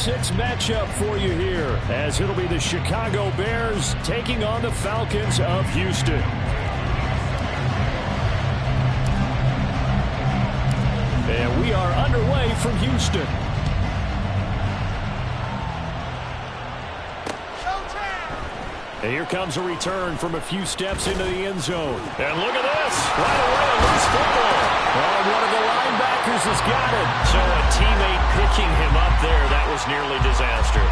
6 matchup for you here, as it'll be the Chicago Bears taking on the Falcons of Houston. And we are underway from Houston. And here comes a return from a few steps into the end zone. And look at this. Right away, a loose football. And one of the linebackers has got it. So a teammate picking him up there, that was nearly disaster.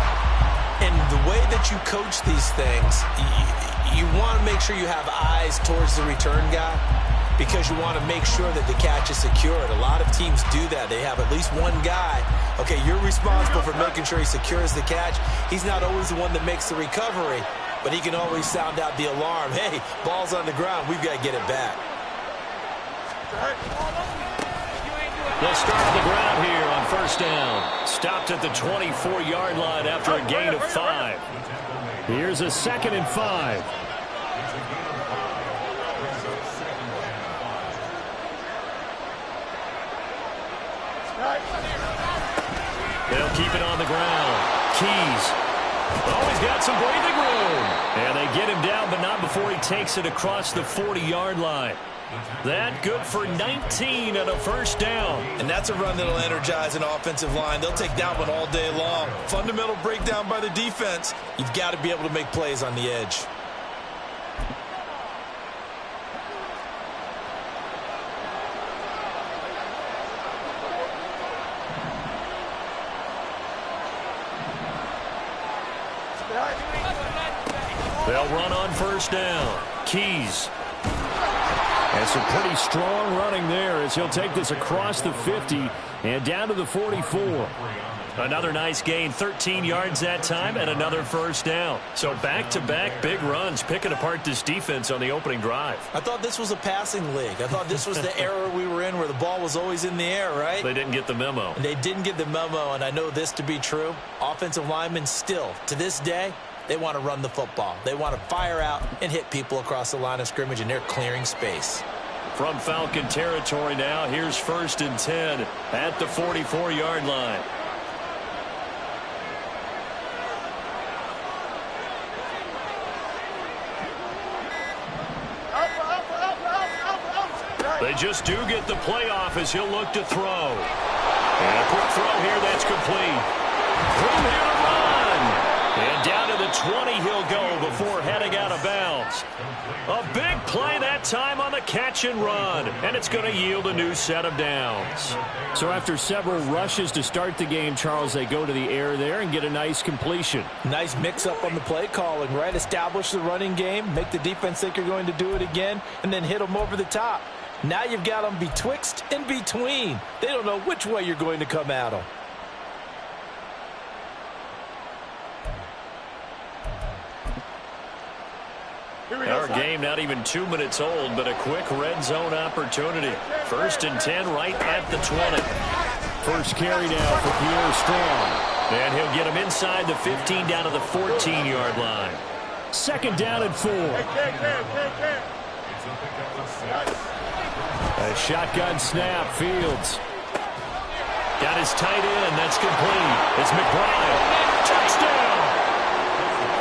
And the way that you coach these things, you want to make sure you have eyes towards the return guy, because you want to make sure that the catch is secured. A lot of teams do that. They have at least one guy. Okay, you're responsible for making sure he secures the catch. He's not always the one that makes the recovery, but he can always sound out the alarm. Hey, ball's on the ground. We've got to get it back. They'll start on the ground here on first down. Stopped at the 24-yard line after a gain of 5. Here's a 2nd and 5. They'll keep it on the ground. Keys. Oh, he's got some breathing room. And they get him down, but not before he takes it across the 40-yard line. That good for 19 and a first down. And that's a run that'll energize an offensive line. They'll take that one all day long. Fundamental breakdown by the defense. You've got to be able to make plays on the edge. They'll run on first down. Keys. And some pretty strong running there as he'll take this across the 50 and down to the 44. Another nice gain, 13 yards that time, and another first down. So back-to-back big runs, picking apart this defense on the opening drive. I thought this was a passing league. I thought this was the era we were in where the ball was always in the air, right? They didn't get the memo. They didn't get the memo, and I know this to be true. Offensive linemen still, to this day, they want to run the football. They want to fire out and hit people across the line of scrimmage, and they're clearing space. From Falcon territory now, here's 1st and 10 at the 44-yard line. They just do get the playoff as he'll look to throw. And a quick throw here that's complete. Room here to run. And down to the 20 he'll go before heading out of bounds. A big play that time on the catch and run. And it's going to yield a new set of downs. So after several rushes to start the game, Charles, they go to the air there and get a nice completion. Nice mix-up on the play calling, right? Establish the running game, make the defense think you're going to do it again, and then hit them over the top. Now you've got them betwixt and between. They don't know which way you're going to come at them. Our game not even 2 minutes old, but a quick red zone opportunity. 1st and 10 right at the 20. First carry now for Pierre Strong. And he'll get him inside the 15 down to the 14-yard line. 2nd down and 4. A shotgun snap, Fields. Got his tight end, that's complete. It's McBride. Touchdown!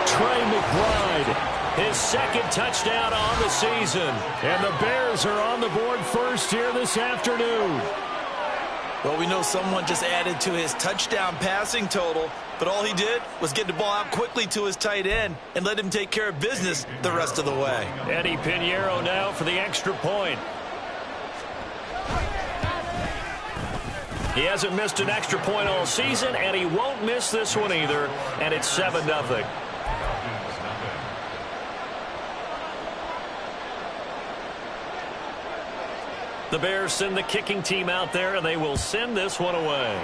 Trey McBride. His 2nd touchdown on the season. And the Bears are on the board first here this afternoon. Well, we know someone just added to his touchdown passing total, but all he did was get the ball out quickly to his tight end and let him take care of business the rest of the way. Eddie Pinheiro now for the extra point. He hasn't missed an extra point all season, and he won't miss this one either, and it's 7-0. The Bears send the kicking team out there, and they will send this one away.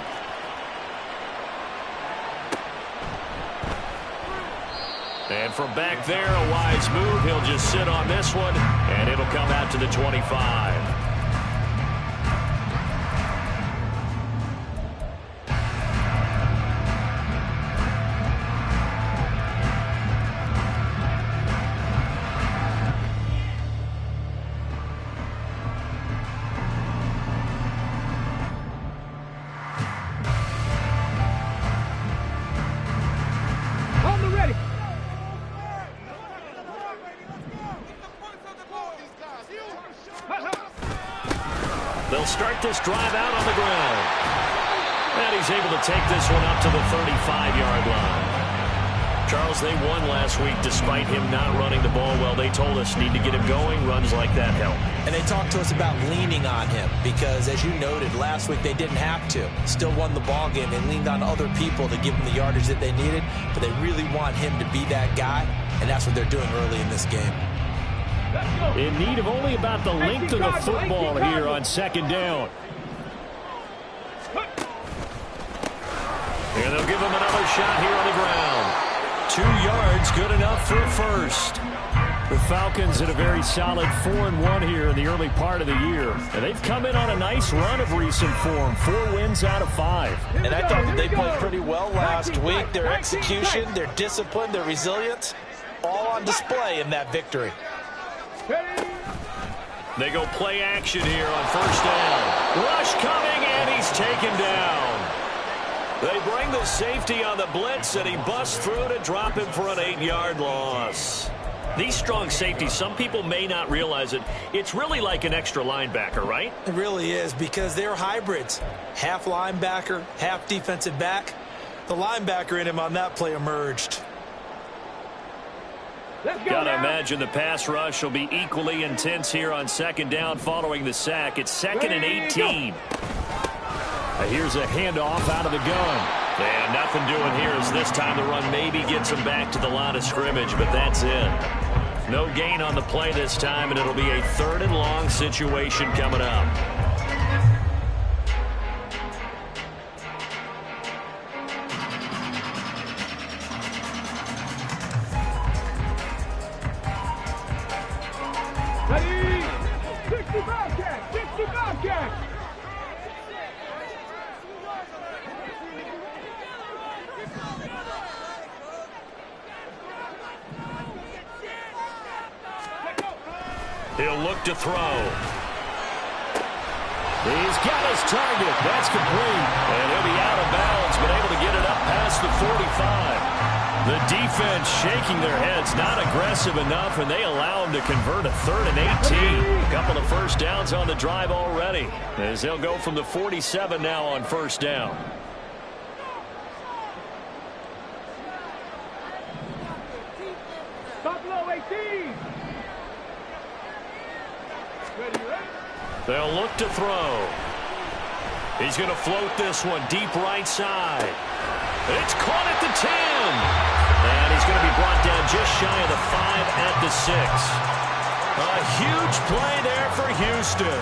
And from back there, a wise move. He'll just sit on this one, and it'll come out to the 25. start this drive out on the ground. And he's able to take this one up to the 35-yard line. Charles, they won last week despite him not running the ball well. They told us need to get him going. Runs like that help. And they talked to us about leaning on him because, as you noted, last week they didn't have to. Still won the ball game. They leaned on other people to give them the yardage that they needed, but they really want him to be that guy, and that's what they're doing early in this game. In need of only about the length of the football here on second down. And they'll give him another shot here on the ground. 2 yards, good enough for a first. The Falcons in a very solid 4-1 here in the early part of the year. And they've come in on a nice run of recent form. 4 wins out of 5. And I thought that they played pretty well last week. Their execution, their discipline, their resilience, all on display in that victory. They go play action here on first down. Rush coming, and he's taken down. They bring the safety on the blitz, and he busts through to drop him for an 8-yard loss. These strong safeties, some people may not realize it. It's really like an extra linebacker, right? It really is, because they're hybrids. Half linebacker, half defensive back. The linebacker in him on that play emerged. Gotta imagine the pass rush will be equally intense here on second down following the sack. It's 2nd and 18. Here's a handoff out of the gun. And nothing doing here as this time the run maybe gets him back to the line of scrimmage, but that's it. No gain on the play this time, and it'll be a 3rd and long situation coming up. Ready? 65 catch, 65 catch. He'll look to throw. He's got his target. That's complete. And he'll be out of bounds, but able to get it up past the 45. The defense shaking their heads, not aggressive enough, and they allow him to convert a 3rd and 18. A couple of first downs on the drive already, as they'll go from the 47 now on first down. Buffalo 18. They'll look to throw. He's going to float this one deep right side. It's caught at the 10. And he's going to be brought down just shy of the 5 at the 6. A huge play there for Houston.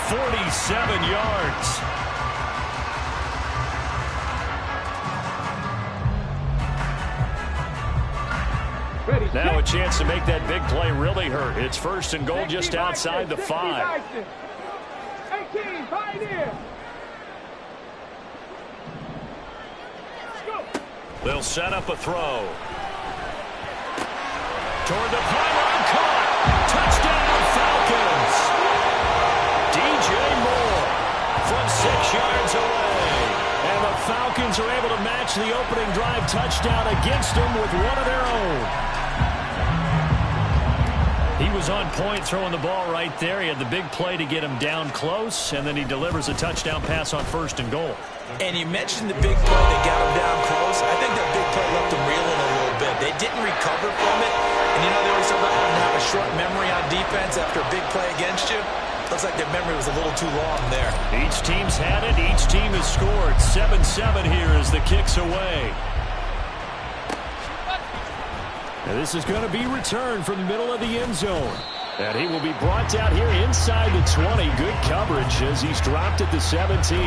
47 yards. Now a chance to make that big play really hurt. It's 1st and goal just outside the 5. 18, Pioneer. They'll set up a throw. Toward the pylon, caught. Touchdown, Falcons. DJ Moore from 6 yards away. And the Falcons are able to match the opening drive touchdown against them with one of their own. He was on point throwing the ball right there. He had the big play to get him down close, and then he delivers a touchdown pass on 1st and goal. And you mentioned the big play that got him down close. I think that big play left him reeling a little bit. They didn't recover from it. And you know, they always talk about having to have a short memory on defense after a big play against you. Looks like their memory was a little too long there. Each team's had it. Each team has scored. 7-7 here as the kick's away. And this is going to be returned from the middle of the end zone. And he will be brought down here inside the 20. Good coverage as he's dropped at the 17.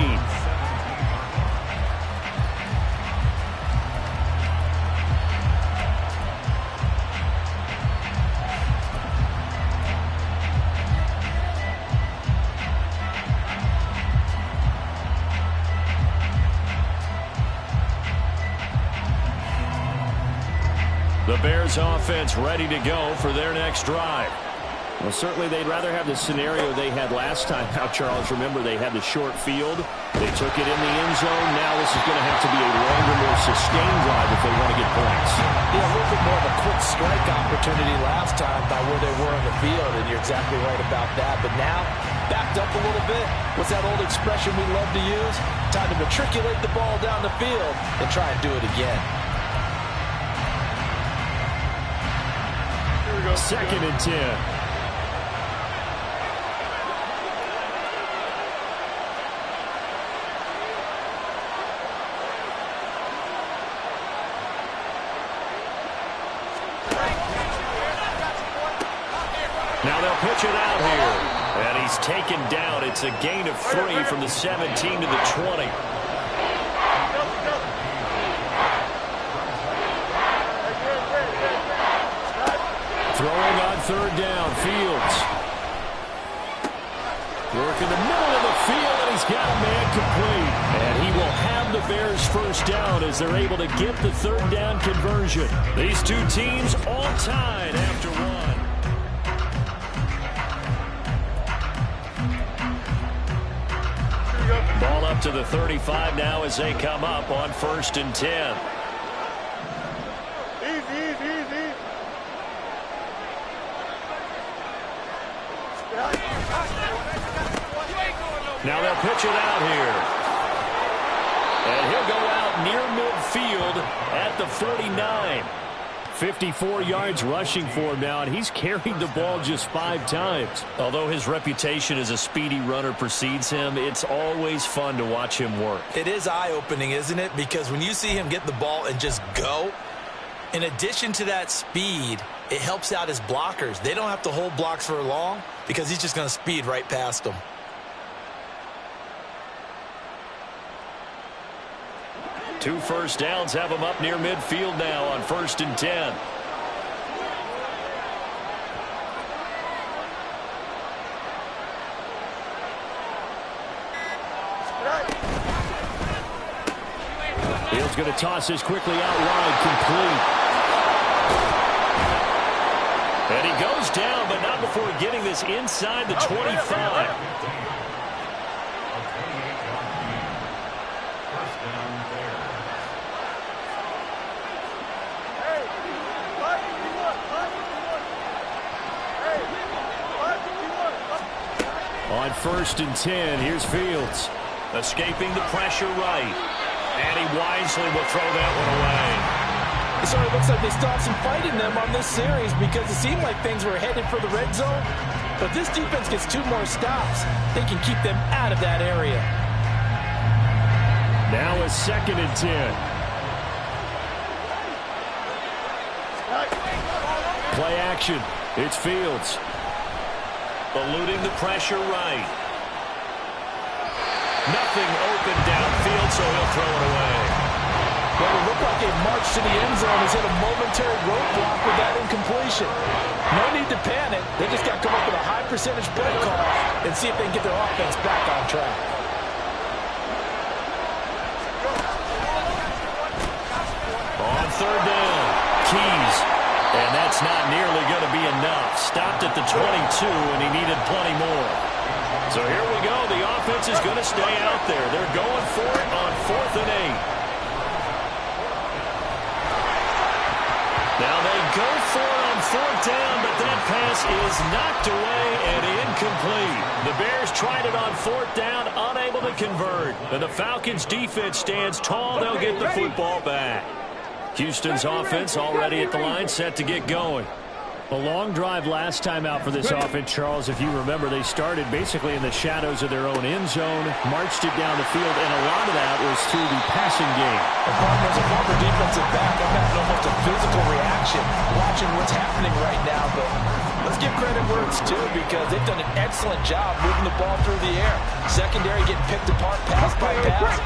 The Bears offense ready to go for their next drive. Well, certainly they'd rather have the scenario they had last time. Now, Charles, remember they had the short field. They took it in the end zone. Now this is going to have to be a longer, more sustained drive if they want to get points. Yeah, a little bit more of a quick strike opportunity last time by where they were on the field, and you're exactly right about that. But now backed up a little bit. What's that old expression we love to use? Time to matriculate the ball down the field and try and do it again. 2nd and 10. Now they'll pitch it out here. And he's taken down. It's a gain of 3 from the 17 to the 20. Throwing on 3rd down, Fields. Work in the middle of the field, and he's got a man complete. And he will have the Bears first down as they're able to get the 3rd down conversion. These two teams all tied after 1. Ball up to the 35 now as they come up on 1st and 10. Now they'll pitch it out here. And he'll go out near midfield at the 49. 54 yards rushing for him now, and he's carried the ball just 5 times. Although his reputation as a speedy runner precedes him, it's always fun to watch him work. It is eye-opening, isn't it? Because when you see him get the ball and just go, in addition to that speed, it helps out his blockers. They don't have to hold blocks for long because he's just going to speed right past them. Two first downs have him up near midfield now on 1st and 10. Fields going to toss this quickly out wide, complete. And he goes down, but not before getting this inside the 25. On 1st and 10, here's Fields. Escaping the pressure right. And he wisely will throw that one away. It sort of looks like they still have some fight in them on this series because it seemed like things were headed for the red zone. But this defense gets 2 more stops. They can keep them out of that area. Now a 2nd and 10. Play action. It's Fields. Eluding the pressure right. Nothing open downfield, so he'll throw it away. Well, it looked like a march to the end zone has hit a momentary roadblock with that incompletion. No need to panic. They just got to come up with a high percentage play call and see if they can get their offense back on track. On 3rd down, Keys. And that's not nearly going to be enough. Stopped at the 22, and he needed plenty more. So here we go. The offense is going to stay out there. They're going for it on 4th and 8. Now they go for it on 4th down, but that pass is knocked away and incomplete. The Bears tried it on 4th down, unable to convert. And the Falcons' defense stands tall. They'll get the football back. Houston's offense already at the line, set to get going. A long drive last time out for this offense, Charles. If you remember, they started basically in the shadows of their own end zone, marched it down the field, and a lot of that was through the passing game. As a former defensive back, I'm having almost a physical reaction watching what's happening right now. But let's give credit where it's due because they've done an excellent job moving the ball through the air. Secondary getting picked apart pass by pass.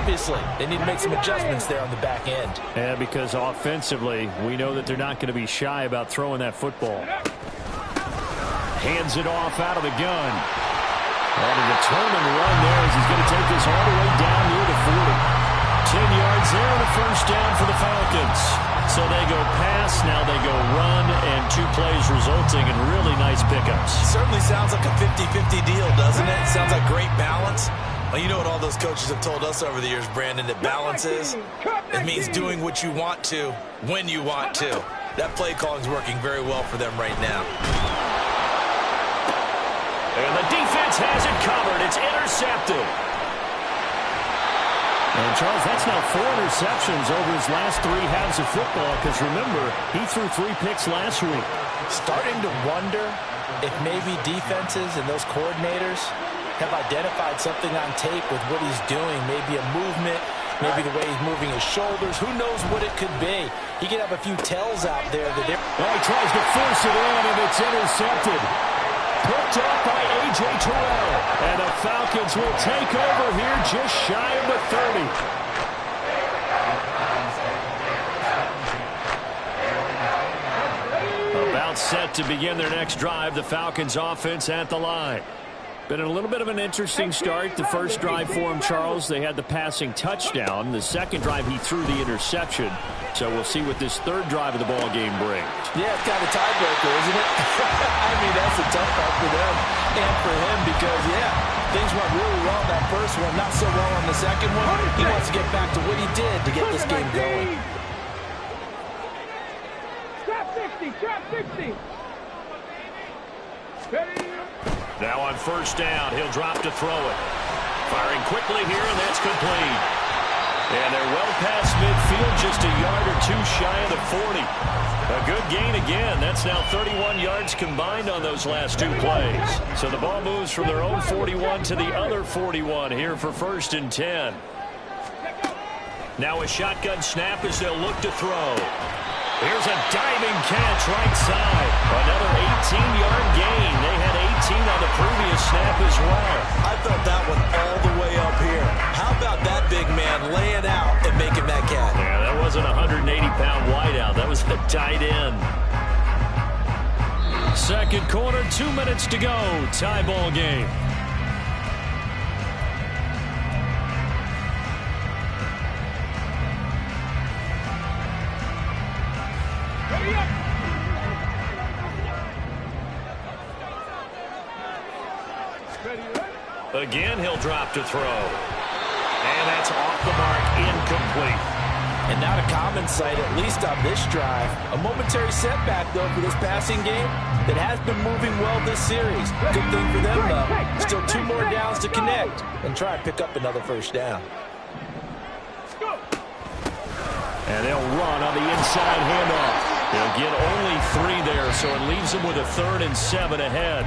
Obviously, they need to make some adjustments there on the back end. And because offensively, we know that they're not going to be shy about throwing that football. Hands it off out of the gun. And a determined run there as he's going to take this all the way down near the 40. 10 yards there and a first down for the Falcons. So they go pass, now they go run, and 2 plays resulting in really nice pickups. Certainly sounds like a 50-50 deal, doesn't it? Sounds like great balance. Well, you know what all those coaches have told us over the years, Brandon, that balance is? It means doing what you want to, when you want to. That play calling is working very well for them right now. And the defense has it covered. It's intercepted. And, Charles, that's now 4 interceptions over his last 3 halves of football because, remember, he threw 3 picks last week. Starting to wonder if maybe defenses and those coordinators have identified something on tape with what he's doing. Maybe a movement, maybe the way he's moving his shoulders. Who knows what it could be? He could have a few tells out there. Well, he tries to force it in, and it's intercepted. Picked up by A.J. Terrell. And the Falcons will take over here just shy of the 30. About set to begin their next drive. The Falcons offense at the line. Been a little bit of an interesting start. The first drive for him, Charles, they had the passing touchdown. The second drive, he threw the interception. So we'll see what this third drive of the ball game brings. Yeah, it's kind of a tiebreaker, isn't it? I mean, that's a tough part for them and for him because, yeah, things went really well that first one, not so well on the second one. He wants to get back to what he did to get this game going. Trap 60, trap 60. Now on first down, he'll drop to throw it. Firing quickly here, and that's complete. And they're well past midfield, just a yard or 2 shy of the 40. A good gain again. That's now 31 yards combined on those last 2 plays. So the ball moves from their own 41 to the other 41 here for 1st and 10. Now a shotgun snap as they'll look to throw. Here's a diving catch right side. Another 18-yard gain. They had 18 on the previous snap as well. I felt that one all the way up here. How about that big man laying out and making that catch? Yeah, that wasn't a 180-pound wideout. That was a tight end. Second quarter, 2 minutes to go. Tie ball game. Again, he'll drop to throw. And that's off the mark, incomplete. And not a common sight, at least on this drive. A momentary setback, though, for this passing game that has been moving well this series. Good thing for them, though. Still 2 more downs to connect and try and pick up another first down. And they'll run on the inside handoff. They'll get only 3 there, so it leaves them with a 3rd and 7 ahead.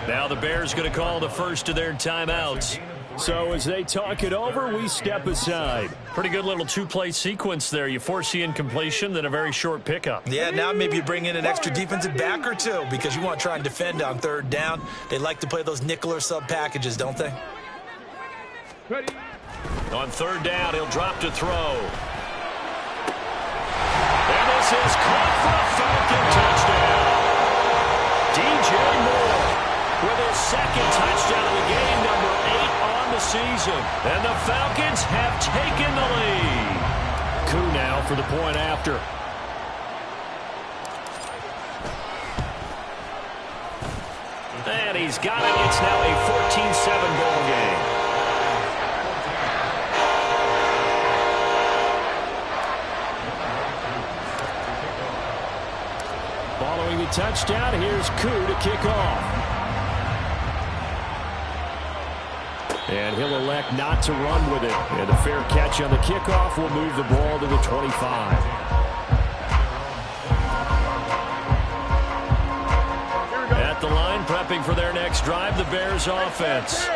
Now the Bears going to call the first of their timeouts. So as they talk it over, we step aside. Pretty good little 2-play sequence there. You force the incompletion, then a very short pickup. Yeah, now maybe you bring in an extra defensive back or 2 because you want to try and defend on 3rd down. They like to play those nickel or sub packages, don't they? Ready. On 3rd down, he'll drop to throw. And this is caught for a Falcon touchdown. DJ Moore with his 2nd touchdown of the game, number 8 on the season. And the Falcons have taken the lead. Koo now for the point after. And he's got it. It's now a 14-7 ball game. Following the touchdown, here's Koo to kick off. And he'll elect not to run with it. And a fair catch on the kickoff will move the ball to the 25. At the line, prepping for their next drive, the Bears offense.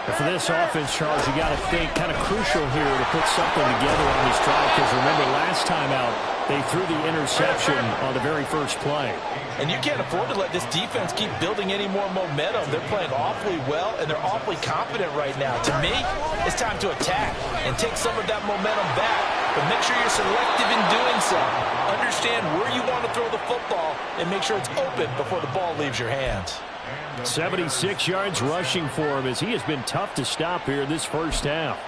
And for this offense, Charles, you got to think kind of crucial here to put something together on this drive because remember last time out, they threw the interception on the very first play. And you can't afford to let this defense keep building any more momentum. They're playing awfully well, and they're awfully confident right now. To me, it's time to attack and take some of that momentum back. But make sure you're selective in doing so. Understand where you want to throw the football and make sure it's open before the ball leaves your hands. 76 yards rushing for him as he has been tough to stop here this first half.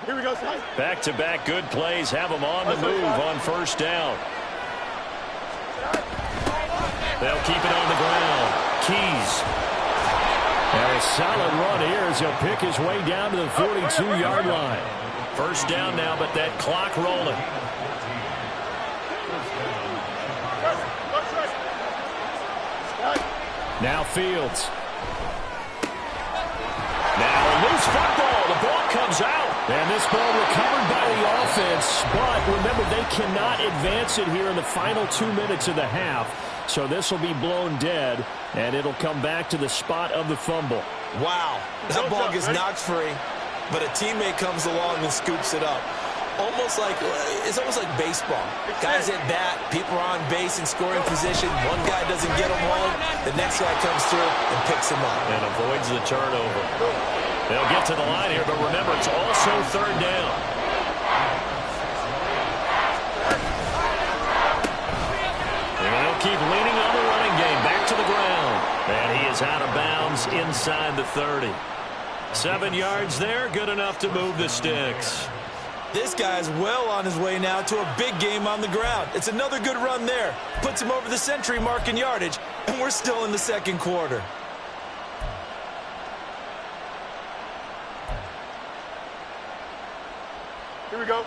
Here we go, son. Back-to-back good plays have them on the move on first down. They'll keep it on the ground. Keys. And a solid run here as he'll pick his way down to the 42-yard line. First down now, but that clock rolling. Now Fields. Now a loose football. The ball comes out. And this ball recovered by the offense. But remember, they cannot advance it here in the final 2 minutes of the half. So this will be blown dead, and it'll come back to the spot of the fumble. Wow. That ball gets knocked free, but a teammate comes along and scoops it up. It's almost like baseball. Guys at bat, people are on base in scoring position. One guy doesn't get him home. The next guy comes through and picks him up. And avoids the turnover. They'll get to the line here, but remember, it's also third down. And they'll keep leaning on the running game. Back to the ground. And he is out of bounds inside the 30. 7 yards there, good enough to move the sticks. This guy's well on his way now to a big game on the ground. It's another good run there. Puts him over the century mark in yardage, and we're still in the second quarter. Here we go.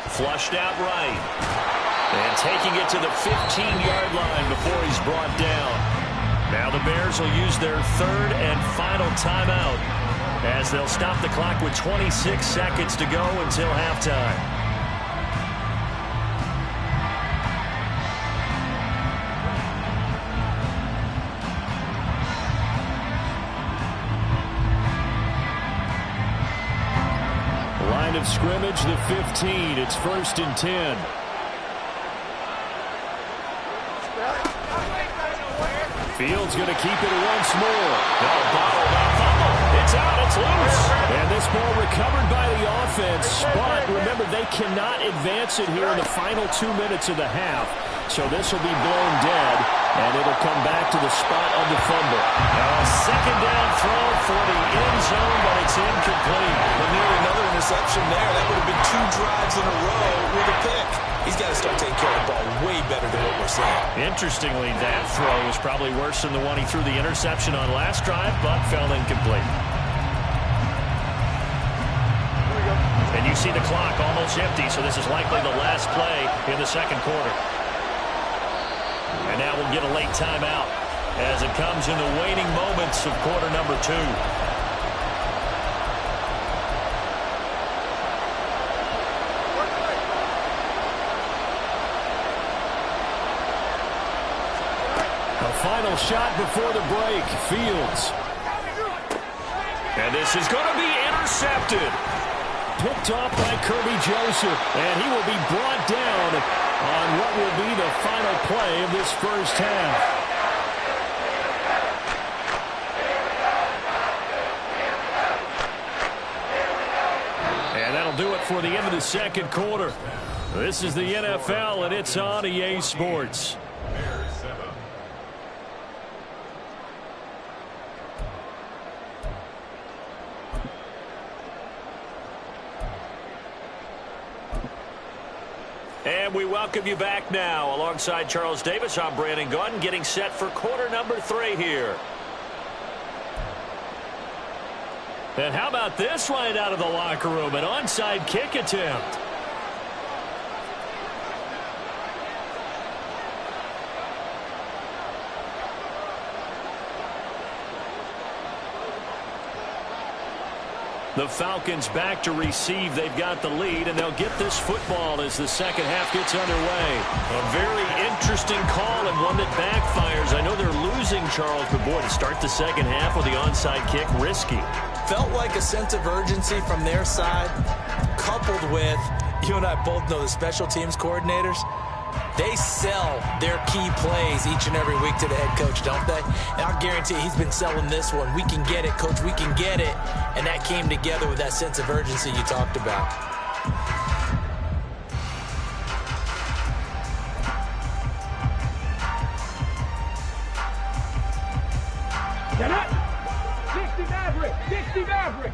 Flushed out right. And taking it to the 15-yard line before he's brought down. Now the Bears will use their third and final timeout as they'll stop the clock with 26 seconds to go until halftime. Line of scrimmage, the 15. It's 1st and 10. Fields going to keep it once more. It's out. It's loose. And this ball recovered by the offense. But remember, they cannot advance it here in the final 2 minutes of the half. So this will be blown dead, and it'll come back to the spot of the fumble. Second down throw for the end zone, but it's incomplete. But nearly another interception there. That would have been 2 drives in a row with a pick. He's got to start taking care of the ball way better than what we're seeing. Interestingly, that throw was probably worse than the one he threw the interception on last drive, but fell incomplete. And you see the clock almost empty, so this is likely the last play in the second quarter. And now we'll get a late timeout as it comes in the waning moments of quarter number 2. Final shot before the break. Fields. And this is going to be intercepted. Picked off by Kirby Joseph. And he will be brought down on what will be the final play of this first half. And that'll do it for the end of the second quarter. This is the NFL, and it's on EA Sports. And we welcome you back now. Alongside Charles Davis, I'm Brandon Gaudin, getting set for quarter number 3 here. And how about this right out of the locker room? An onside kick attempt. The Falcons back to receive. They've got the lead, and they'll get this football as the second half gets underway. A very interesting call and one that backfires. I know they're losing, Charles, but boy, to start the second half with the onside kick, risky. Felt like a sense of urgency from their side, coupled with, you and I both know the special teams coordinators. They sell their key plays each and every week to the head coach, don't they? And I'll guarantee he's been selling this one. We can get it, coach, we can get it. And that came together with that sense of urgency you talked about. Get up! 60 Maverick! 60 Maverick!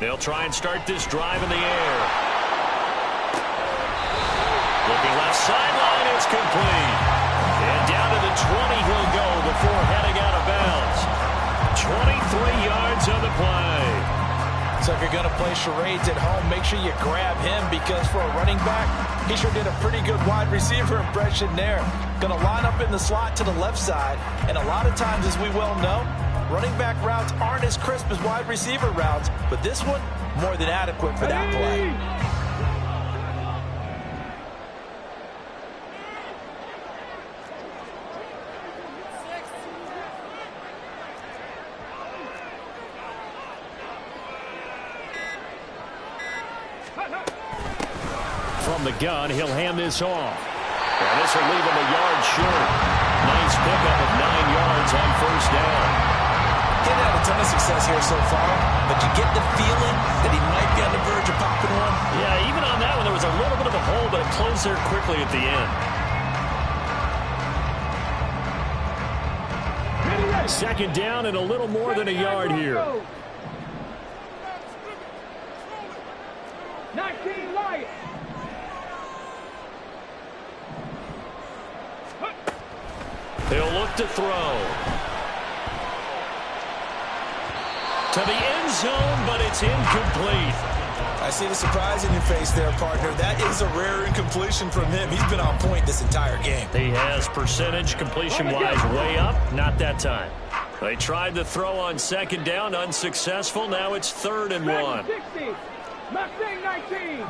They'll try and start this drive in the air. Looking left sideline, it's complete. And down to the 20 he'll go before heading out of bounds. 23 yards on the play. So if you're going to play charades at home, make sure you grab him, because for a running back, he sure did a pretty good wide receiver impression there. Going to line up in the slot to the left side, and a lot of times, as we well know, running back routes aren't as crisp as wide receiver routes, but this one, more than adequate for that play. From the gun, he'll hand this off. And this will leave him a yard short. Nice pickup of 9 yards on first down. He's had a ton of success here so far, but you get the feeling that he might be on the verge of popping one. Yeah, even on that one, there was a little bit of a hole, but it closed there quickly at the end. Second down and a little more than a yard here. 19 Lions. He'll look to throw. To the end zone, but it's incomplete. I see the surprise in your face there, partner. That is a rare incompletion from him. He's been on point this entire game. He has percentage completion-wise way up. Not that time. They tried to throw on second down, unsuccessful. Now it's 3rd and 1. 60. Mustang 19.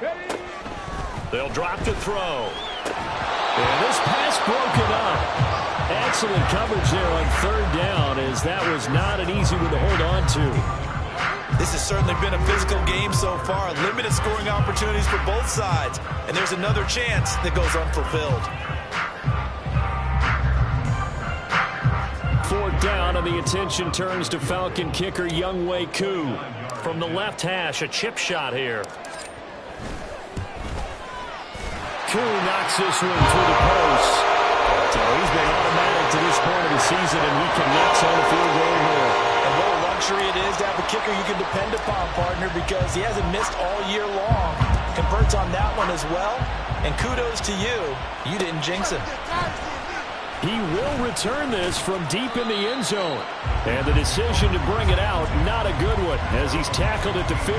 Ready. They'll drop to throw. And this pass broken up. Excellent coverage there on 3rd down, as that was not an easy one to hold on to. This has certainly been a physical game so far. Limited scoring opportunities for both sides. And there's another chance that goes unfulfilled. 4th down, and the attention turns to Falcon kicker Younghoe Koo. From the left hash, a chip shot here. Koo knocks this one through the post. So he's been automatic to this point of the season, and he connects on the field goal here. And what a luxury it is to have a kicker you can depend upon, partner, because he hasn't missed all year long. Converts on that one as well. And kudos to you. You didn't jinx him. He will return this from deep in the end zone. And the decision to bring it out, not a good one, as he's tackled at the 15.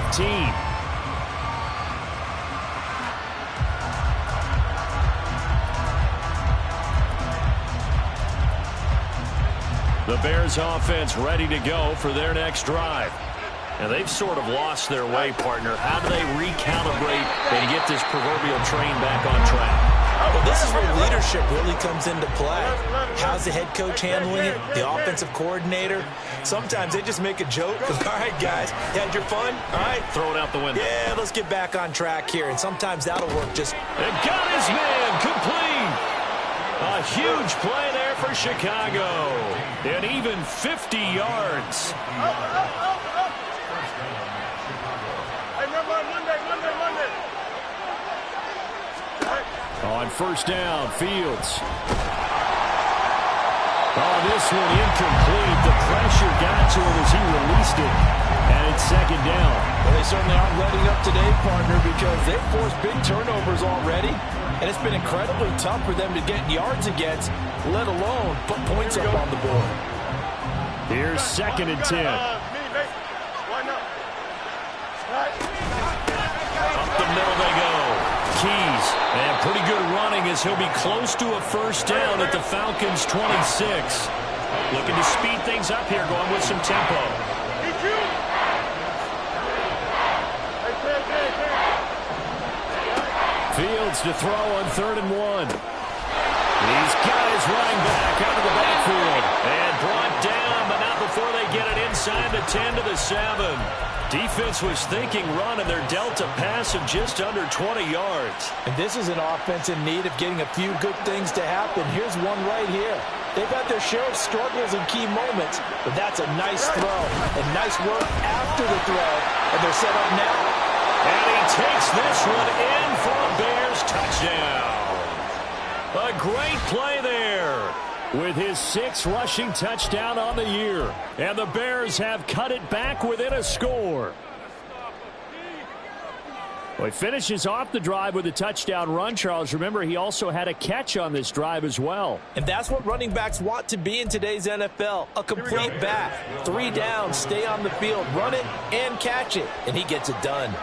The Bears offense ready to go for their next drive. And they've sort of lost their way, partner. How do they recalibrate and get this proverbial train back on track? Well, this is where leadership really comes into play. How's the head coach handling it? The offensive coordinator? Sometimes they just make a joke. All right, guys, you had your fun? All right. Throw it out the window. Yeah, let's get back on track here. And sometimes that'll work just... And got his man complete. A huge play there for Chicago. And even 50 yards. On first down, Fields. Oh, this one incomplete. The pressure got to him as he released it. And it's second down. Well, they certainly aren't letting up today, partner, because they've forced big turnovers already. And it's been incredibly tough for them to get yards against, let alone put points up on the board. Here's 2nd and 10. Up the middle they go. Keys, and pretty good running as he'll be close to a first down at the Falcons' 26. Looking to speed things up here, going with some tempo. Fields to throw on 3rd and 1. He's got his running back out of the backfield. And brought down, but not before they get it inside the 10 to the 7. Defense was thinking run, and they're dealt a pass of just under 20 yards. And this is an offense in need of getting a few good things to happen. Here's one right here. They've had their share of struggles in key moments, but that's a nice throw. And nice work after the throw. And they're set up now. And he takes this one in for a Bears touchdown. A great play there. with his 6th rushing touchdown on the year. And the Bears have cut it back within a score. Well, he finishes off the drive with a touchdown run, Charles. Remember, he also had a catch on this drive as well. And that's what running backs want to be in today's NFL. A complete back. 3 down, stay on the field, run it, and catch it. And he gets it done.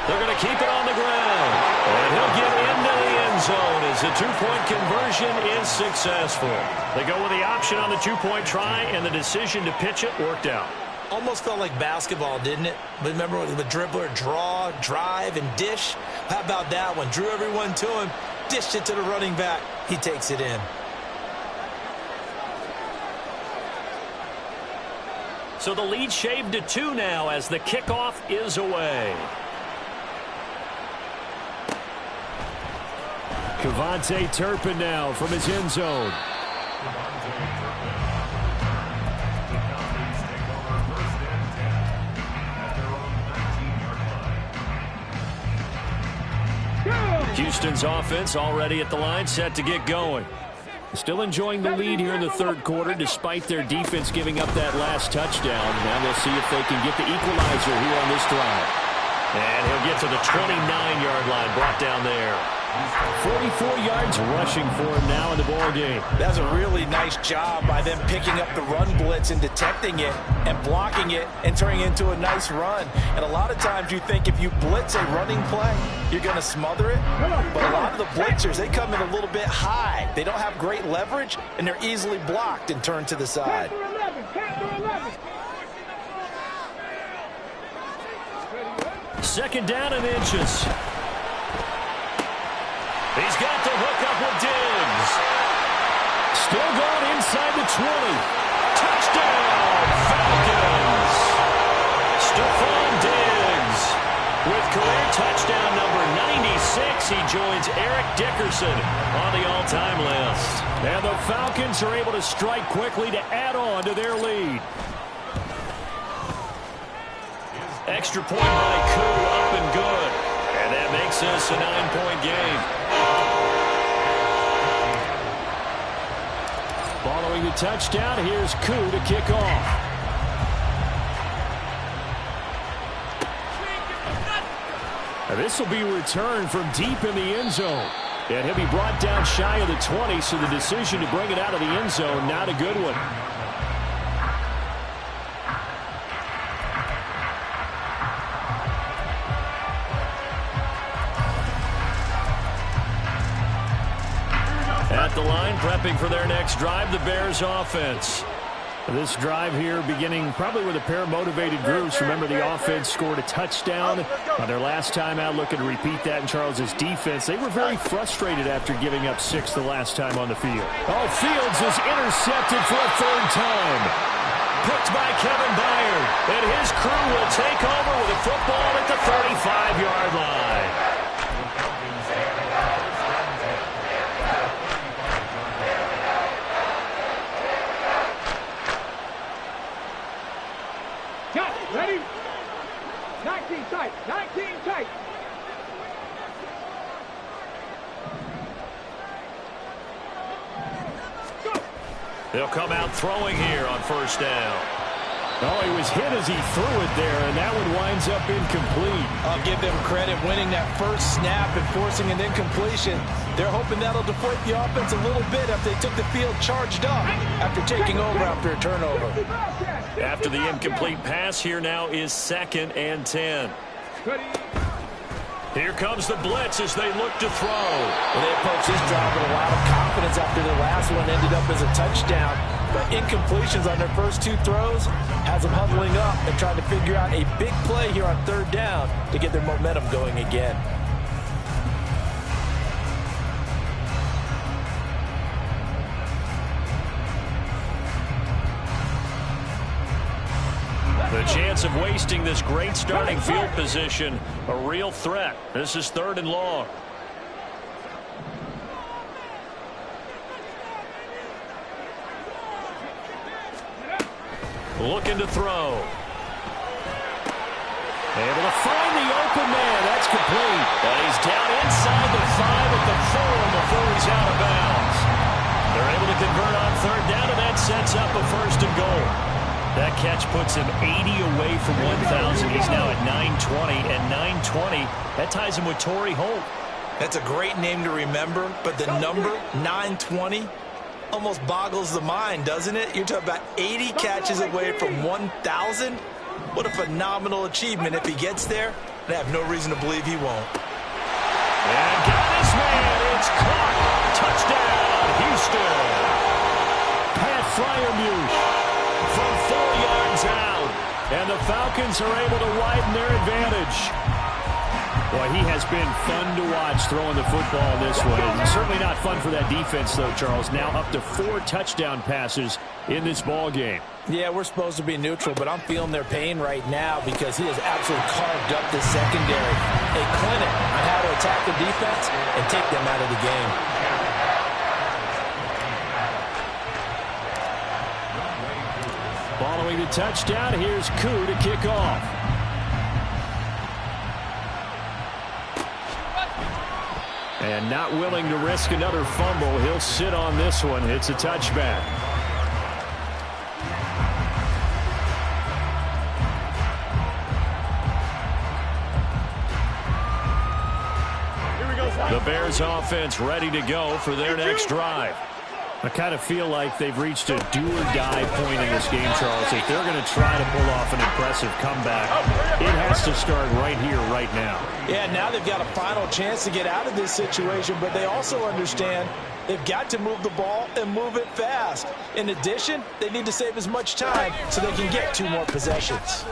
They're going to keep it on the ground. And he'll get into the end zone as the 2-point conversion is successful. They go with the option on the 2-point try, and the decision to pitch it worked out. Almost felt like basketball, didn't it? But remember the dribbler, draw, drive, and dish? How about that one? Drew everyone to him, dished it to the running back. He takes it in. So the lead shaved to 2 now as the kickoff is away. KaVontae Turpin now from his end zone. Houston's offense already at the line, set to get going. Still enjoying the lead here in the 3rd quarter, despite their defense giving up that last touchdown. Now we'll see if they can get the equalizer here on this drive. And he'll get to the 29-yard line, brought down there. 44 yards rushing for him now in the ball game. That's a really nice job by them picking up the run blitz and detecting it and blocking it and turning it into a nice run. And a lot of times you think if you blitz a running play, you're going to smother it. But a lot of the blitzers, they come in a little bit high. They don't have great leverage, and they're easily blocked and turned to the side. 2nd down and inches. He's got the hook up with Diggs. Still going inside the 20. Touchdown, Falcons. Stephon Diggs with career touchdown number 96. He joins Eric Dickerson on the all-time list. And the Falcons are able to strike quickly to add on to their lead. Extra point by Koo, up and good. And that makes this a 9-point game. Following the touchdown, here's Koo to kick off. And this will be returned from deep in the end zone. And he'll be brought down shy of the 20, so the decision to bring it out of the end zone, not a good one. At the line, prepping for their next drive, the Bears offense. This drive here beginning probably with a pair of motivated groups. Remember, the offense scored a touchdown on their last time out, looking to repeat that in Charles's defense. They were very frustrated after giving up 6 the last time on the field. Oh, Fields is intercepted for a 3rd time. Picked by Kevin Byard, and his crew will take over with a football at the 35-yard line. Ready? 19 tight. 19 tight. Go. They'll come out throwing here on 1st down. Oh, he was hit as he threw it there, and that one winds up incomplete. I'll give them credit winning that first snap and forcing an incompletion. They're hoping that'll deflate the offense a little bit after they took the field charged up after taking over after a turnover. After the incomplete pass, here now is 2nd and 10. Here comes the blitz as they look to throw. Well, they approached this drive with a lot of confidence after the last one ended up as a touchdown. But incompletions on their first 2 throws has them huddling up and trying to figure out a big play here on 3rd down to get their momentum going again. The chance of wasting this great starting field position, a real threat. This is 3rd and long. Looking to throw. Able to find the open man. That's complete. And he's down inside the 5 at the 4 before he's out of bounds. They're able to convert on third down, and that sets up a 1st and goal. That catch puts him 80 away from 1,000. He's now at 920, and 920, that ties him with Torrey Holt. That's a great name to remember, but the number 920 almost boggles the mind, doesn't it? You're talking about 80 catches away from 1,000. What a phenomenal achievement. If he gets there, I have no reason to believe he won't. And got his man. It's caught. Touchdown, Houston. Pat Freiermuth From 4 yards out. and the Falcons are able to widen their advantage. Boy, he has been fun to watch throwing the football this way. It's certainly not fun for that defense, though, Charles. Now up to 4 touchdown passes in this ball game. Yeah, we're supposed to be neutral, but I'm feeling their pain right now because he has absolutely carved up the secondary. A clinic on how to attack the defense and take them out of the game. Following the touchdown, here's Koo to kick off. And not willing to risk another fumble, he'll sit on this one. It's a touchback. The Bears offense ready to go for their next drive. I kind of feel like they've reached a do-or-die point in this game, Charles. If they're going to try to pull off an impressive comeback, it has to start right here, right now. Yeah, now they've got a final chance to get out of this situation, but they also understand they've got to move the ball and move it fast. In addition, they need to save as much time so they can get 2 more possessions.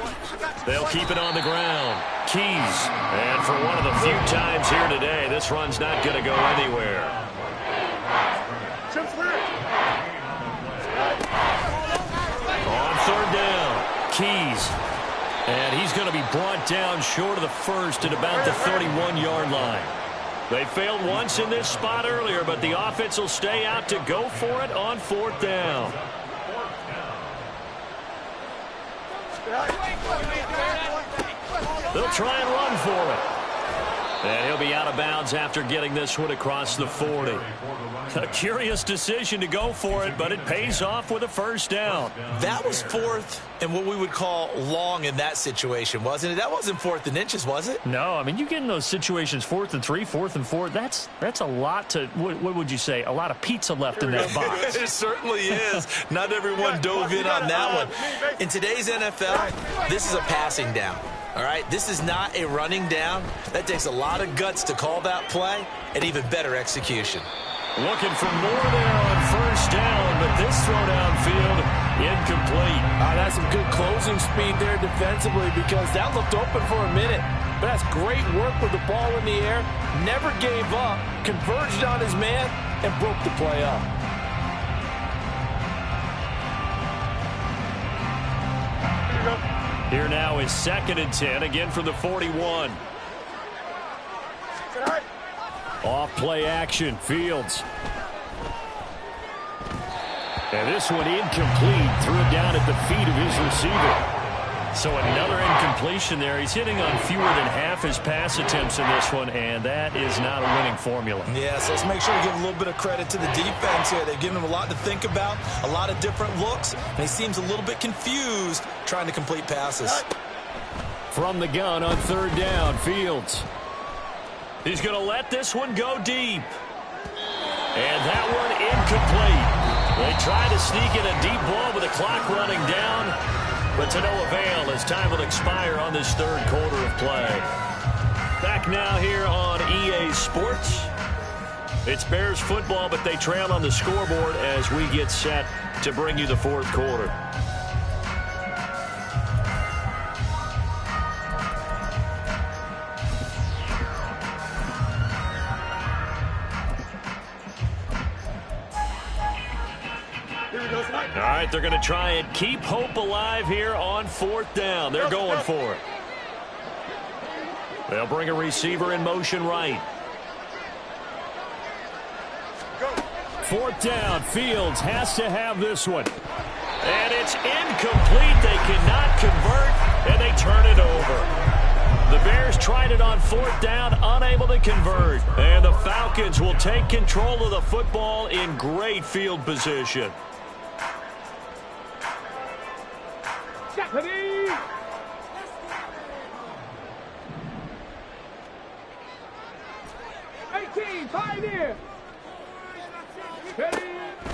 They'll keep it on the ground. Keys. And for one of the few times here today, this run's not going to go anywhere. On third down, Keys. And he's going to be brought down short of the first at about the 31-yard line. They failed once in this spot earlier, but the offense will stay out to go for it on 4th down. They'll try and run for it. And he'll be out of bounds after getting this one across the 40. A curious decision to go for it, but it pays off with a 1st down. That was 4th and what we would call long in that situation, wasn't it? That wasn't 4th and inches, was it? No, I mean, you get in those situations 4th and 3, 4th and 4. That's a lot to, what would you say, a lot of pizza left in that box. It certainly is. Not everyone dove in on that one. In today's NFL, this is a passing down. All right, this is not a running down. That takes a lot of guts to call that play and even better execution. Looking for more there on 1st down, but this throw downfield incomplete. That's some good closing speed there defensively because that looked open for a minute. But that's great work with the ball in the air. Never gave up, converged on his man, and broke the play up. Here now is 2nd and 10, again from the 41. Off play action, Fields. And this one incomplete, threw it down at the feet of his receiver. So another incompletion there. He's hitting on fewer than half his pass attempts in this one, and that is not a winning formula. Yes, let's make sure to give a little bit of credit to the defense here. They've given him a lot to think about, a lot of different looks, and he seems a little bit confused trying to complete passes. From the gun on 3rd down, Fields. He's going to let this one go deep. And that one incomplete. They try to sneak in a deep ball with the clock running down, but to no avail as time will expire on this 3rd quarter of play. Back now here on EA Sports. It's Bears football, but they trail on the scoreboard as we get set to bring you the 4th quarter. All right, they're going to try and keep hope alive here on 4th down. They're going for it. They'll bring a receiver in motion right. 4th down, Fields has to have this one. And it's incomplete. They cannot convert, and they turn it over. The Bears tried it on 4th down, unable to convert. And the Falcons will take control of the football in great field position. Deputy! Pioneer!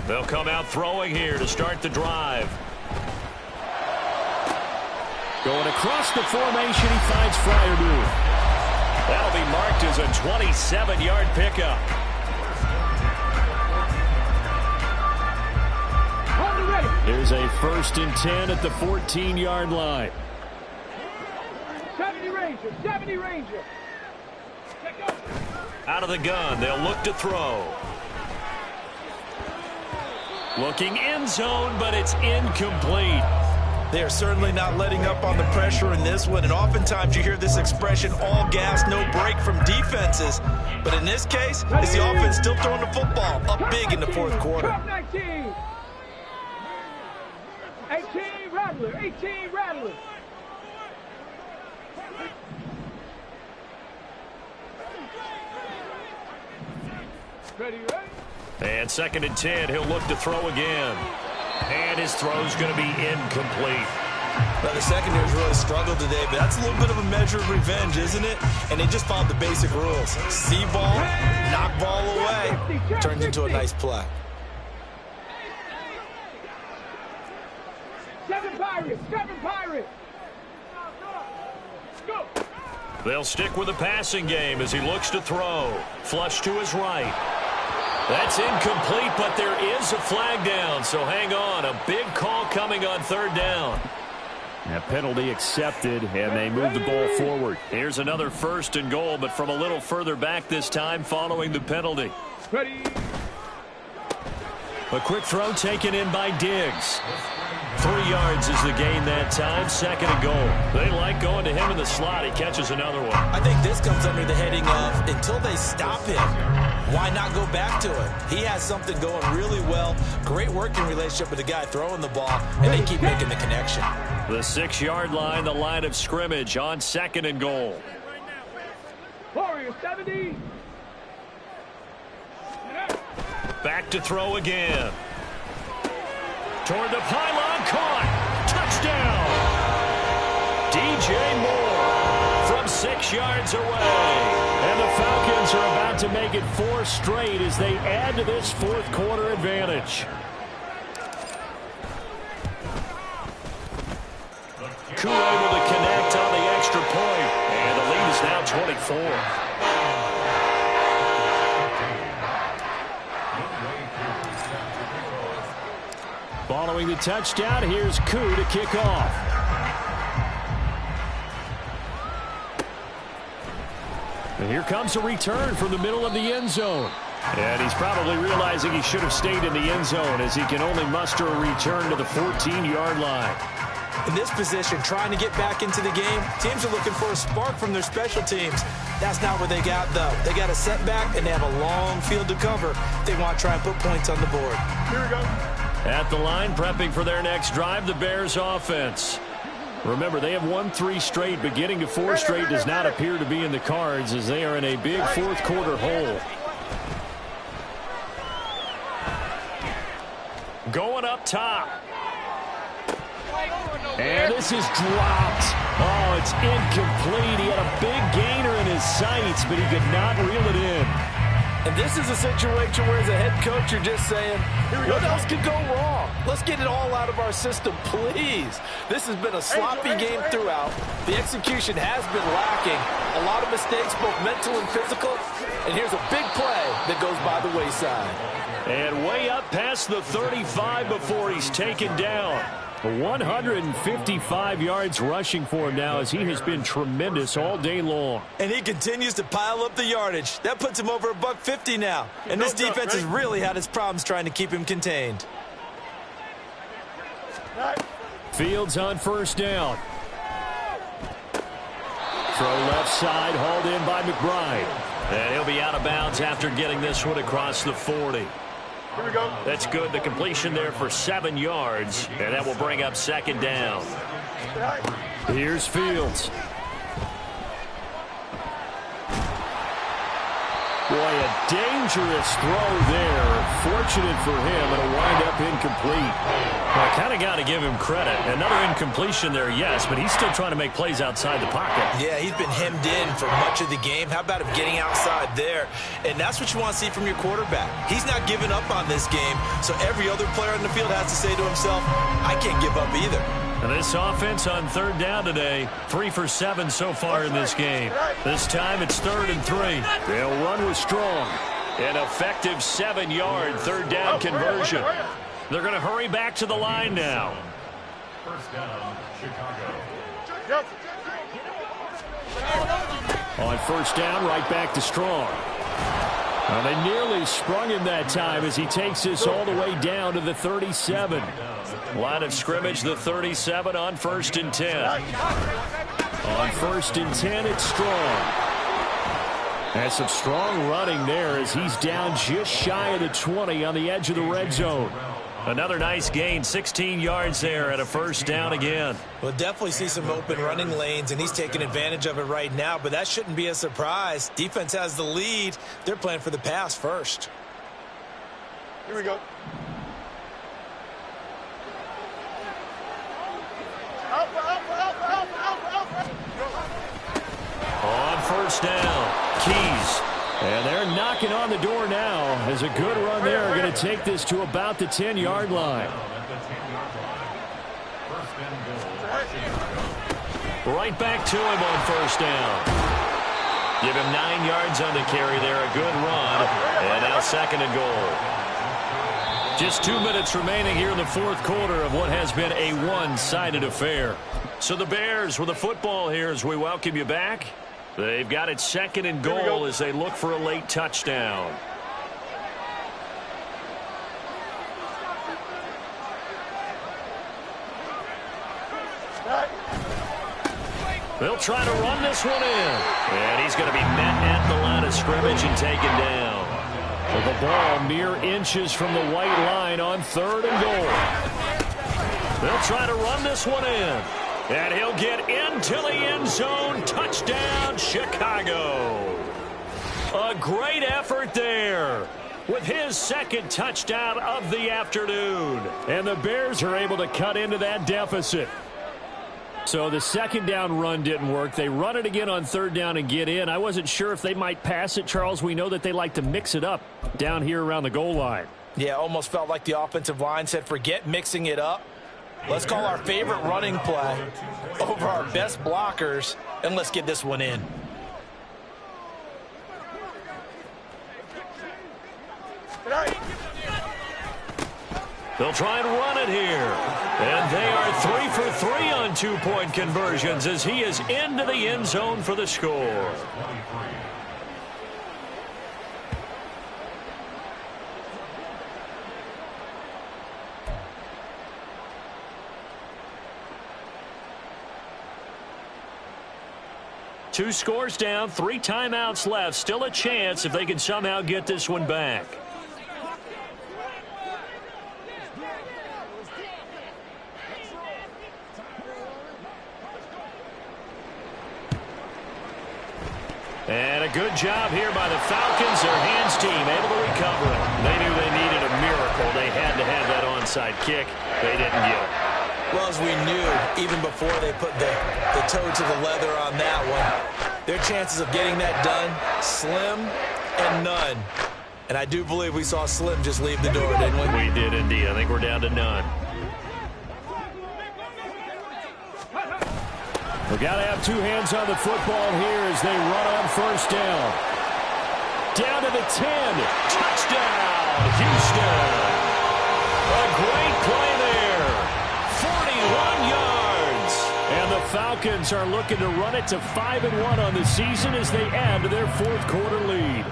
They'll come out throwing here to start the drive. Going across the formation, he finds Freiermuth. That'll be marked as a 27-yard pickup. There's a 1st and 10 at the 14-yard line. 70 Ranger, 70 Ranger. Out of the gun, they'll look to throw. Looking end zone, but it's incomplete. They are certainly not letting up on the pressure in this one, and oftentimes you hear this expression, all gas, no break from defenses. But in this case, it's the offense still throwing the football up big in the 4th quarter. 19. 18 Rattler, 18 Rattler. Ready, right? And 2nd and 10, he'll look to throw again. And his throw's going to be incomplete. Well, the secondary's really struggled today, but that's a little bit of a measure of revenge, isn't it? And they just followed the basic rules. See ball, knock ball away, turns into a nice play. 7 Pirates, 7 Pirates. Go. They'll stick with the passing game as he looks to throw. Flush to his right. That's incomplete, but there is a flag down, so hang on. A big call coming on 3rd down. A penalty accepted, and they move the ball forward. Here's another 1st and goal, but from a little further back this time following the penalty. Ready. A quick throw taken in by Diggs. 3 yards is the gain that time, 2nd and goal. They like going to him in the slot. He catches another one. I think this comes under the heading of until they stop him, why not go back to it? He has something going really well. Great working relationship with the guy throwing the ball, and they keep making the connection. The 6-yard line, the line of scrimmage on 2nd and goal. Warriors 70. Back to throw again. Toward the pylon, caught. Touchdown. DJ Moore from 6 yards away. And the Falcons are about to make it 4 straight as they add to this 4th quarter advantage. Koo able to connect on the extra point. And the lead is now 24. Following the touchdown, here's Koo to kick off. And here comes a return from the middle of the end zone. And he's probably realizing he should have stayed in the end zone as he can only muster a return to the 14-yard line. In this position, trying to get back into the game, teams are looking for a spark from their special teams. That's not what they got, though. They got a setback, and they have a long field to cover if they want to try and put points on the board. Here we go. At the line, prepping for their next drive, the Bears offense. Remember, they have won 3 straight, but getting to 4 straight does not appear to be in the cards as they are in a big 4th quarter hole. Going up top. And this is dropped. Oh, it's incomplete. He had a big gainer in his sights, but he could not reel it in. And this is a situation where, as a head coach, you're just saying, what else could go wrong? Let's get it all out of our system, please. This has been a sloppy game throughout. The execution has been lacking. A lot of mistakes, both mental and physical. And here's a big play that goes by the wayside. And way up past the 35 before he's taken down. 155 yards rushing for him now as he has been tremendous all day long. And he continues to pile up the yardage. That puts him over $150 now. And this defense has really had its problems trying to keep him contained. Fields on 1st down. Throw left side, hauled in by McBride. And he'll be out of bounds after getting this one across the 40. Here we go. That's good. The completion there for 7 yards. And that will bring up 2nd down. Here's Fields. Boy, a dangerous throw there. Fortunate for him, it'll wind up incomplete. Well, I kind of got to give him credit. Another incompletion there, yes, but he's still trying to make plays outside the pocket. Yeah, he's been hemmed in for much of the game. How about him getting outside there? And that's what you want to see from your quarterback. He's not giving up on this game, so every other player on the field has to say to himself, I can't give up either. And this offense on third down today, 3 for 7 so far in this game. This time it's 3rd and 3. They'll run with Strong. An effective 7-yard third down conversion. They're going to hurry back to the line now. First down, Chicago. On first down, right back to Strong. Well, they nearly sprung him that time as he takes this all the way down to the 37. Line of scrimmage, the 37 on 1st and 10. On 1st and 10, it's Strong. That's some strong running there as he's down just shy of the 20 on the edge of the red zone. Another nice gain, 16 yards there at a first down again. We'll definitely see some open running lanes, and he's taking advantage of it right now, but that shouldn't be a surprise. Defense has the lead. They're playing for the pass first. Here we go. On first down, Keys. And they're knocking on the door now as a good run there. Going to take this to about the 10-yard line. Right back to him on first down. Give him 9 yards on the carry there. A good run. And now 2nd and goal. Just 2 minutes remaining here in the 4th quarter of what has been a one-sided affair. So the Bears with the football here as we welcome you back. They've got it 2nd and goal as they look for a late touchdown. They'll try to run this one in. And he's going to be met at the line of scrimmage and taken down. With the ball mere inches from the white line on 3rd and goal. They'll try to run this one in. And he'll get into the end zone. Touchdown, Chicago. A great effort there with his 2nd touchdown of the afternoon. And the Bears are able to cut into that deficit. So the 2nd down run didn't work. They run it again on 3rd down and get in. I wasn't sure if they might pass it, Charles. We know that they like to mix it up down here around the goal line. Yeah, almost felt like the offensive line said, forget mixing it up. Let's call our favorite running play over our best blockers, and let's get this one in. They'll try and run it here. And they are 3 for 3 on 2-point conversions as he is into the end zone for the score. Two scores down, 3 timeouts left. Still a chance if they can somehow get this one back. And a good job here by the Falcons. Their hands team able to recover it. They knew they needed a miracle. They had to have that onside kick. They didn't get it. Well, as we knew, even before they put the toe to the leather on that one, their chances of getting that done, slim and none. And I do believe we saw Slim just leave the door, didn't we? We did indeed. I think we're down to none. We've got to have 2 hands on the football here as they run on first down. Down to the 10. Touchdown, Houston. A great play there. 41 yards. And the Falcons are looking to run it to 5-1 on the season as they add to their 4th quarter lead.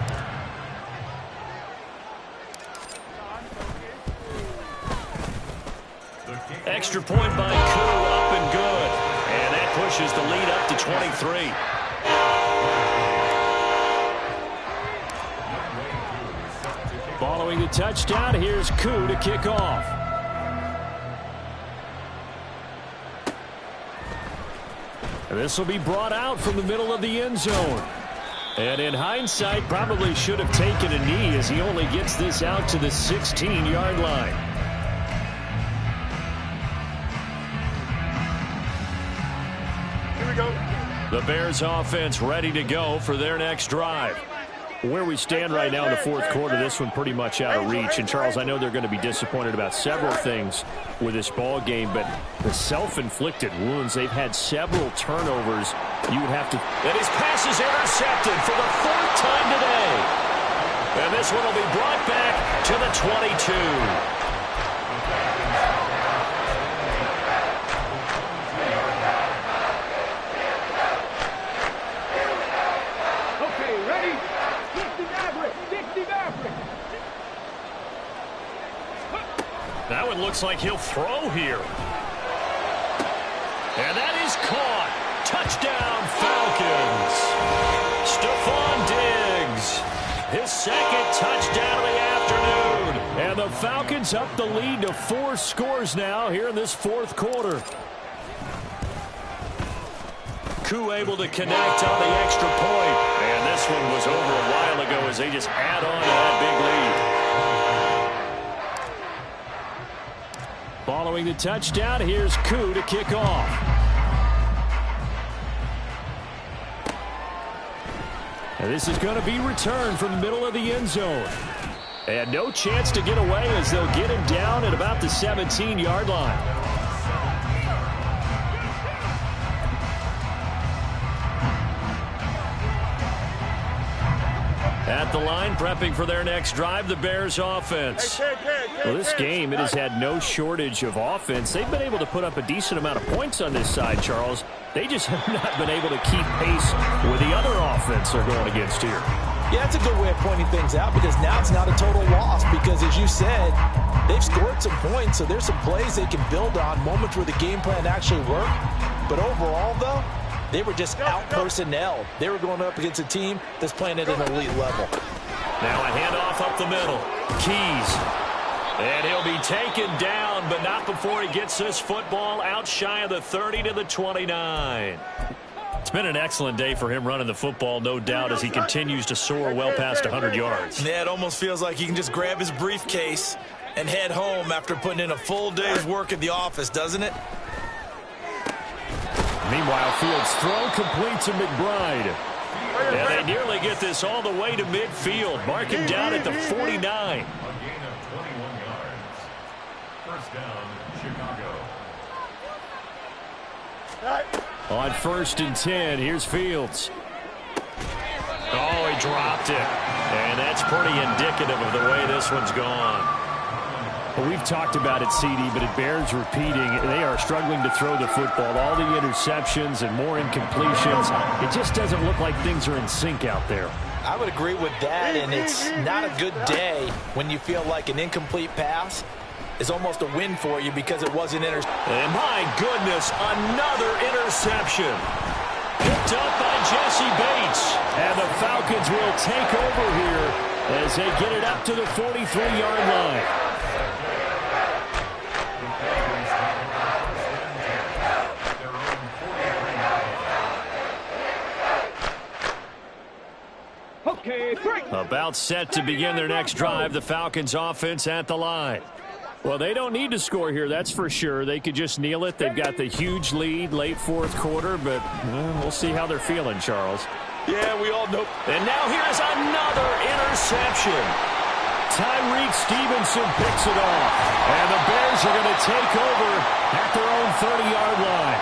Extra point by Koo, up and good. And that pushes the lead up to 23. Following the touchdown, here's Koo to kick off. This will be brought out from the middle of the end zone. And in hindsight, probably should have taken a knee as he only gets this out to the 16-yard line. Here we go. The Bears offense ready to go for their next drive. Where we stand right now in the fourth quarter, this one pretty much out of reach. And, Charles, I know they're going to be disappointed about several things with this ball game, but the self-inflicted wounds, they've had several turnovers. You would have to... And his pass is intercepted for the fourth time today. And this one will be brought back to the 22. That one looks like he'll throw here. And that is caught. Touchdown, Falcons. Stephon Diggs. His second touchdown of the afternoon. And the Falcons up the lead to 4 scores now here in this fourth quarter. Koo able to connect on the extra point. And this one was over a while ago as they just add on to that big lead. Following the touchdown, here's Koo to kick off. And this is going to be returned from the middle of the end zone. And no chance to get away as they'll get him down at about the 17-yard line. At the line, prepping for their next drive, the Bears offense. Well, this game, it has had no shortage of offense. They've been able to put up a decent amount of points on this side, Charles. They just have not been able to keep pace with the other offense they're going against here. Yeah, that's a good way of pointing things out because now it's not a total loss because, as you said, they've scored some points, so there's some plays they can build on, moments where the game plan actually worked. But overall, though, they were just out-personnelled. They were going up against a team that's playing at an elite level. Now a handoff up the middle. Keys. And he'll be taken down, but not before he gets this football out shy of the 30 to the 29. It's been an excellent day for him running the football, no doubt, as he continues to soar well past 100 yards. Yeah, it almost feels like he can just grab his briefcase and head home after putting in a full day's work at the office, doesn't it? Meanwhile, Fields' throw complete to McBride. And they nearly get this all the way to midfield. Mark him down at the 49. A gain of 21 yards. First down, Chicago. On 1st and 10, here's Fields. Oh, he dropped it. And that's pretty indicative of the way this one's gone. Well, we've talked about it, CD, but it bears repeating. They are struggling to throw the football. All the interceptions and more incompletions. It just doesn't look like things are in sync out there. I would agree with that, and it's not a good day when you feel like an incomplete pass is almost a win for you because it wasn't intercepted. And my goodness, another interception. Picked up by Jesse Bates. And the Falcons will take over here as they get it up to the 43-yard line. About set to begin their next drive, the Falcons offense at the line. Well, they don't need to score here, that's for sure. They could just kneel it. They've got the huge lead late fourth quarter, but we'll see how they're feeling, Charles. Yeah, we all know. And now here's another interception. Tyreek Stevenson picks it off. And the Bears are going to take over at their own 30-yard line.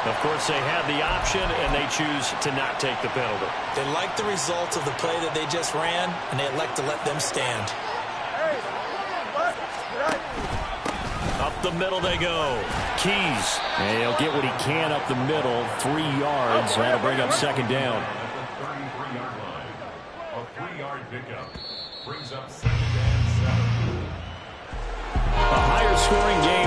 Of course, they had the option, and they choose to not take the penalty. They like the results of the play that they just ran, and they elect to let them stand. Up the middle they go. Keys. And he'll get what he can up the middle, 3 yards. That'll bring up second down. The 33-yard line. A 3-yard pickup brings up second and 7. A higher scoring game.